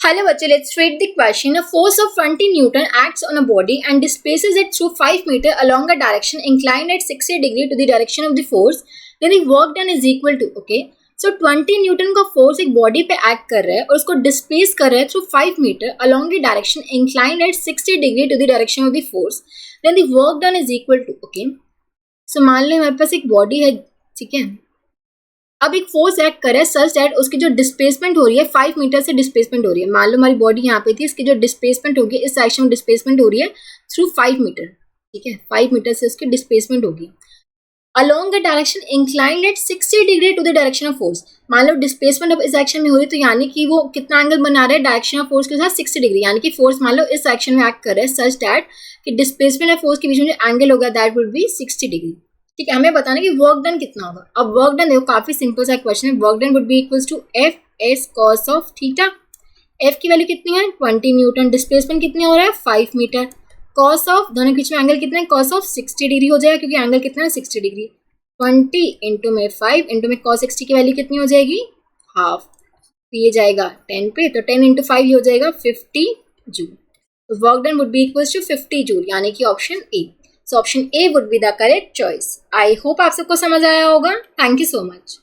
Hello बच्चे, let's read the question. A force of 20 Newton acts on a body and displaces it through 5 meter along a direction inclined at 60 degree to the direction of the force. Then the work done is equal to, okay. So 20 Newton का force एक body पे act कर रहा है और उसको displace कर रहा है through 5 meter along the direction inclined at 60 degree to the direction of the force. Then the work done is equal to, okay. So मान लो हमारे पास एक body है, ठीक है. अब एक फोर्स एक्ट करे सच दैट उसकी जो डिस्प्लेसमेंट हो रही है 5 मीटर से डिस्प्लेसमेंट हो रही है. मान लो हमारी बॉडी यहाँ पे थी, इसकी जो डिस्प्लेसमेंट होगी इस डायरेक्शन में डिस्प्लेसमेंट हो रही है थ्रू 5 मीटर. ठीक है, 5 मीटर से उसकी डिस्प्लेसमेंट होगी along the direction inclined at 60 degree to the direction of force. मान लो डिस्प्लेसमेंट अब इस डायरेक्शन में हो रही है, तो यानी कि वो कितना एंगल बना रहा है डायरेक्शन ऑफ फोर्स के साथ 60 डिग्री. यानी कि फोर्स मान लो इस डायरेक्शन में एक्ट कर रहा है सच दैट कि डिस्प्लेसमेंट और फोर्स के बीच में जो एंगल होगा दैट वुड बी 60 डिग्री. ठीक है, हमें बताना कि वर्क डन कितना होगा. अब वर्क डन देखो काफी सिंपल सा क्वेश्चन है. Work done would be equals to F S cos of theta. F की वैल्यू कितनी है 20 न्यूटन, डिस्प्लेसमेंट कितना हो रहा है 5 मीटर, कॉस ऑफ दोनों के बीच में एंगल कितना है कॉस ऑफ 60 डिग्री हो जाएगा क्योंकि एंगल कितना है 60 डिग्री. 20 इंटू में 5 इंटू में कॉस 60 की वैल्यू कितनी हो जाएगी हाफ. तो ये जाएगा 10 पे, तो 10 इंटू 5 हो जाएगा 50 जूल. तो work done would be equals to 50 joule, यानी कि option A. So option A would be the correct choice. I hope आप सबको समझ आया होगा. Thank you so much.